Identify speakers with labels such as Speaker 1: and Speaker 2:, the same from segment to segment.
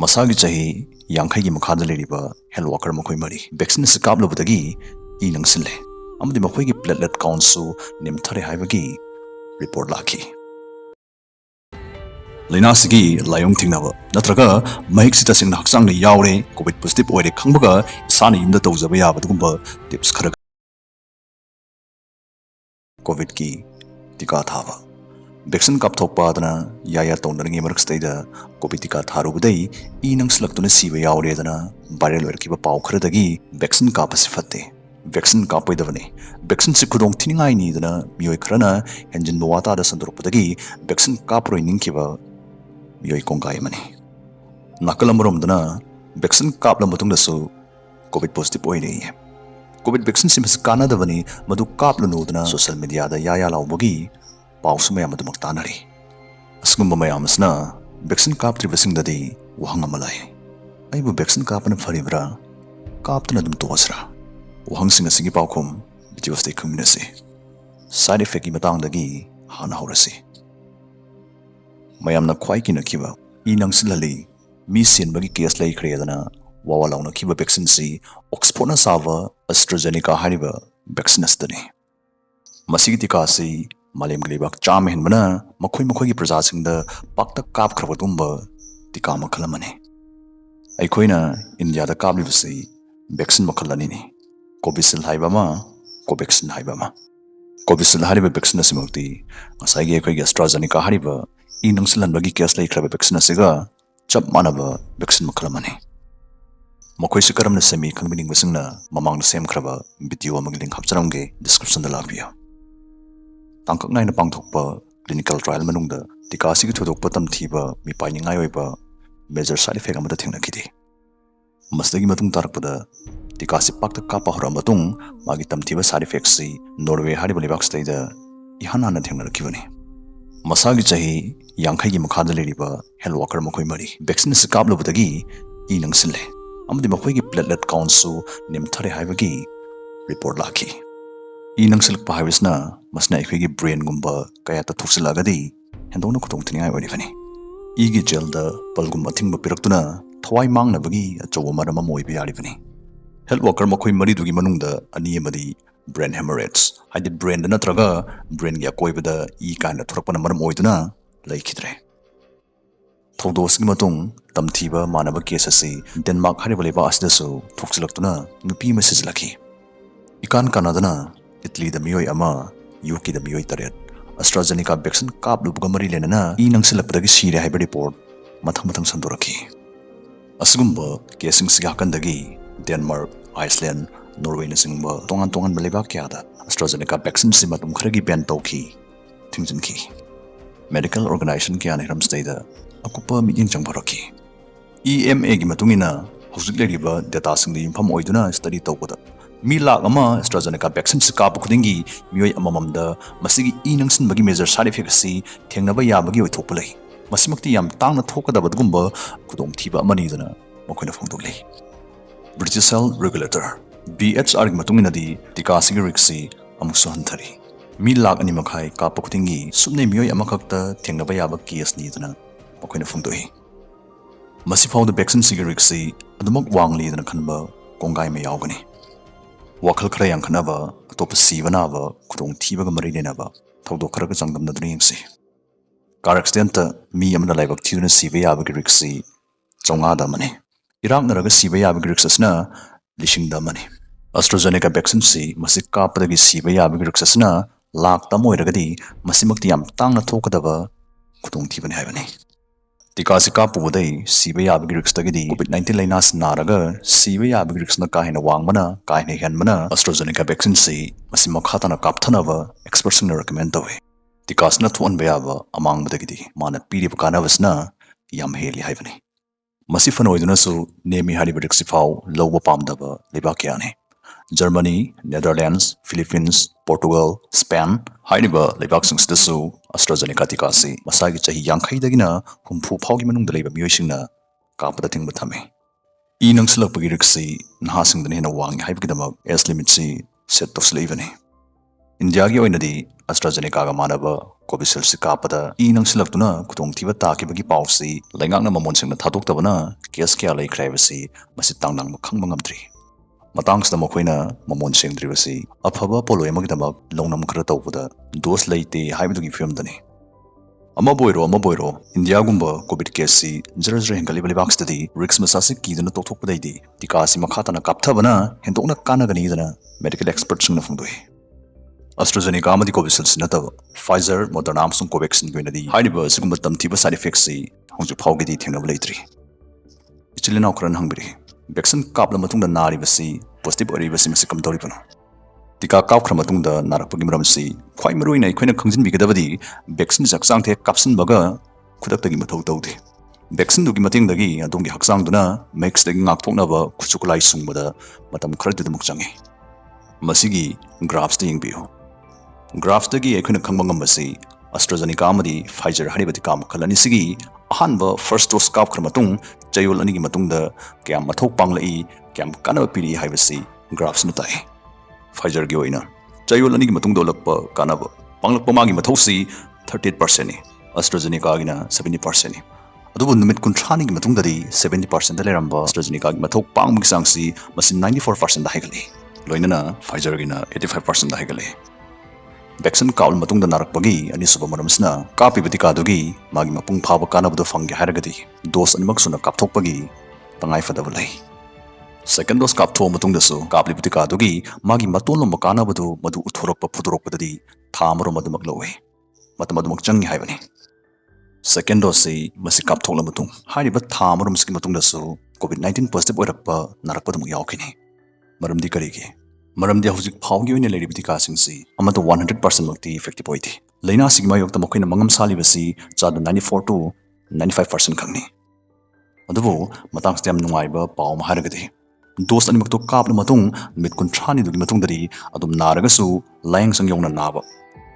Speaker 1: Masagi chahi yankhai makhada leriba health worker makhoi mari vaccine se kaplubadagi I nangsile amadi makhoi gi platelet count su nemthare haibagi report lakhi Lainasigi layong thingnaba natraga mahik sita sing haksang ni yaure covid positive oire khangbaga isani yumda tawjaba yabadugumba tips khara covid ki tika thaba vaccine kapthokpa dana yaya tawnaringi marak staida covid tika tharubadai nangslaktuna siba yaure dana viral werkiba paw kharadagi vaccine kapasi fatte vaccine kapoidavani vaccine se khudong thiningai ni dana mioi kharana henjin bawata da sandurpadagi vaccine kaproi ningkiba mioi kongai mani nakalamrom dana vaccine kapla matung da su covid positive oine covid vaccine simas kana davani madu kaplu no dana social media da yaya lawbagi pawsu mayam adu maktanari asgumba mayamasna vaccine kaptri vasing dadi wahang amalai aibu vaccine kapana faribra kaptana dum tosra wahang singa sigi pawkhum videos de khumnase side effect ki matang dagi hana horasi mayamna khwai ki nakiba nangsilali mi sinbagi case lai khredana wawa launa kiba vaccine si oxford na sava AstraZeneca hariba vaccine astani masigi tika si malem glibak cham henbana makhoi gi praja singda pakta kap khrabatumba tika makhalamani aikoina india da kablibasi vaccine makhalani ni covisil haibama covaxin haibama covisil hariba vaccine asimukti ngasai gi akhoi gi AstraZeneca hariba nangsilanbagi case lai khraba vaccine asiga chap manaba vaccine makhalamani makhoi se karamna semi khangbining basingna mamang sem khraba video amagi link hapcharamge description da lakbiya tangkak naina pangthokpa clinical trial manungda tika sigi thodokpa tamthiba mi painingai oiba major side effect amada thengnakhidi masdagi matung tarakpada tika si pakta kapa hora matung magi tamthiba side effects si Norway hariba lebak staida ihana thengnarakibani masagi chahi yankhai gi makhada leriba health worker makhoi mari vaccine se kaplubadagi nangsile amadi makhoi gi platelet count su nemthare haibagi report lakhi nangsilak pahabisna masna ikhigi brain gumba kaya ta thuksilagadi hendona khutong thiningai orifani gi gel da palgum athingba piraktuna thawai mangnabagi achowa marama moibe yarifani health worker makhoi mari dugi manungda ani amadi brain hemorrhage haidi brain da natraga brain gi akoibada kind thurapana maram oiduna laikhidre thodos gi matung tamthiba manaba case asi denmark hariba leba asdasu thukchilaktuna nupi message lakhi ikan kanadana Italy da miyoi ama UK da miyoi taret AstraZeneca vaccine kaplubga mari lenana nangsilakpadagi Shire haiba report mathang sandorakhi asgumba casing siga kandagi Denmark Iceland Norway na singba tongan maleba kyada AstraZeneca vaccine si matum kharagi ban tawki thingjinkhi medical organization kya ne ram staida akupa meeting changbarakhi EMA gi matungina hojik leriba data singdi infam oiduna study tawbada mi lak ama AstraZeneca vaccine se kapu khudingi mioi amamamda masigi nangsinbagi major side effect si thengnaba yabagi oithokpalai masimakti yam tangna thokadabadgumba khudong thiba amani dana makoina phongdoklei British Health Regulator BHR gi matungina di tika sigi riksi amukso hanthari mi lak ani makhai kapu khudingi subne mioi amakakta thengnaba yaba case ni dana makoina phongdoi masifau the vaccine sigi riksi adumak wangli dana khanba kongai me yawgani wakal khara yang khanaba atop sibanaba khudong thibaga mari lenaba thawdo khara ga changdamna dringsi car accident mi amna laibak thiduna siba yabagi riksi chonga da mani irang naraga siba yabagi riksasna lishing da mani AstraZeneca vaccine si masik kapadagi siba yabagi riksasna lak tamoiragadi masimakti yam tangna thokadaba khudong thibani haibani tika si Kappubadei siba yabagi rikstagidi COVID-19 lainas naraga siba yabagi riksna kahina wangmana kahina henmana AstraZeneca vaccine si masima khatana kapthanaba experts na recommend tawe tika sna thuan bayaba amangbadagidi mana piri kanavasna yam heli haibani masi fanoiduna su nemi hariba riksifau lowa pamdaba lebakyane Germany, Netherlands, Philippines, Portugal, Spain, Hairiba Lebak Singstasu, AstraZeneca tika si masagi chahi yankhai dagina humpu phaugi manungda leiba miyoisingna kapada thingba thame nangsilakpagi riksi nahasingdana hena wangi haibagidamak age limit si set tofsleivani India gi oinadi AstraZeneca manaba Covishield si kapada I nang silaktuna kutong tiba takibagi pausi laingak na mamonsing na thadoktabana case kya laikhrai basi masi tangnang makhang mangamdri matangsta makoina mamonsing dribasi afaba poloi magidamak longnam khara tawbuda dose leite haibugi filmdani ama boiro India gumba covid case si jara hengali bali box tadi risk masasi kiduna tothokpadai di tika si makhatana kapthabana hendokna kanagani dana medical experts singna phungdoi AstraZeneca amadi Covishield sinataba Pfizer Moderna amsung Covaxin goinadi hairiba sigumba tamthiba side effects si hongju phawgidi thengnaba leitri ichilina okran hangbiri vaccine kapla matungda nari basi positive ori basi masi kamdori pano tika kapkhra matungda narakpagi maramsi khwai maroina ikhoina khangjin bigadabadi vaccine jaksang the kapsin baga khudaktagi mathau tawde vaccine dugi matingdagi adongi haksang duna max dagi ngakthoknaba khuchukulai sungbada matam khradida mukjangi masigi graphs de yingbiyo graphs dagi aikhoina khangba ngambasi AstraZeneca amadi Pfizer haribati kam khalani sigi ahanba first dose kap khra matung chayol ani gi matungda kyam mathok panglai kyam kana piri haibasi graphs nu tai Pfizer gi oina chayol ani gi matungda lakpa kana panglakpa magi mathosi 38% ni AstraZeneca gi na 70% ni adubu numit kunthani gi matungda di 70% da leramba AstraZeneca gi mathok pangmi sangsi masi 94% da haigali loinana Pfizer gi na 85% da haigali vaccine kaul matungda narakpagi ani suba maramsna kapi batika dugi magi mapung phaba kana budo fangge haragadi dose animak suna kapthokpagi tangai fadaba lai second dose kaptho matungda su kapli batika dugi magi matolo makana budo madu uthorokpa phudorokpadadi thamaro madumak lowe matamaduk changi haibani second dose si masi kapthokla matung hariba thamaro mski matungda su covid-19 positive oirakpa narakpadum yaukini maramdi karigi maramdi hujik phawgi oina leribiti ka singsi amado 100% makti effective oiti leina sigma yokta mokhina mangam sali basi chada 94 to 95% khangni adubo matang stem nungaiba paw maharagadi dose ani makto kapna matung mit kunthani dugi matung dari adum naraga su layang sang yongna naba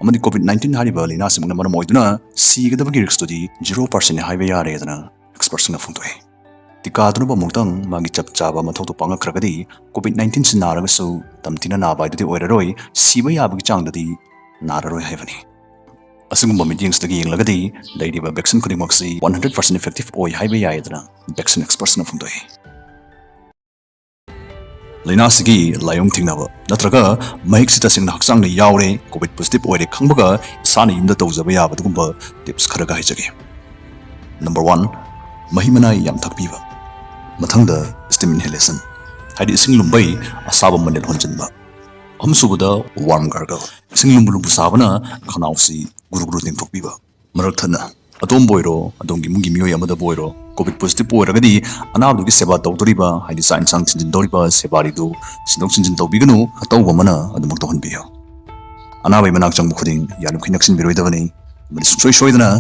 Speaker 1: amadi covid-19 hariba leina simungna maram oiduna sigadabagi risk to di 0% haiba yare dana experts na phungtoi tika aduna mungtang magi chap chaba mathok to panga khragadi covid-19 sin naraga su tamtina na bai dudi oiraroi siba yabagi changdadi nararoi haibani asingumba meetings dagi yenglagadi leidiba vaccine khudingmaksi 100% effective oi haiba yaidana vaccine experts na phungdoi leina sigi layong thingnaba natraga mahik sita singna haksang na yaure covid positive oire khangbaga isana yimda tawjaba yabadugumba tips kharaga haijage number 1 mahimanai yam thakpiba mathangda steam inhalation hadi ising lumbai asaba manel honjanba amsubuda warm gargle ising lumbu sabana khanausi guru tingthokpiba marakthana atom boiro adongi mungi miyo yamada boiro covid positive boiragadi anabugi seba tawdoriba hadi sa insang chinjin doriba sebari du sindok chinjin tawbiganu atawba mana adumuk tohonbiyo anabai manak changbu khuding yanum khinaksin biroidabani mani soidana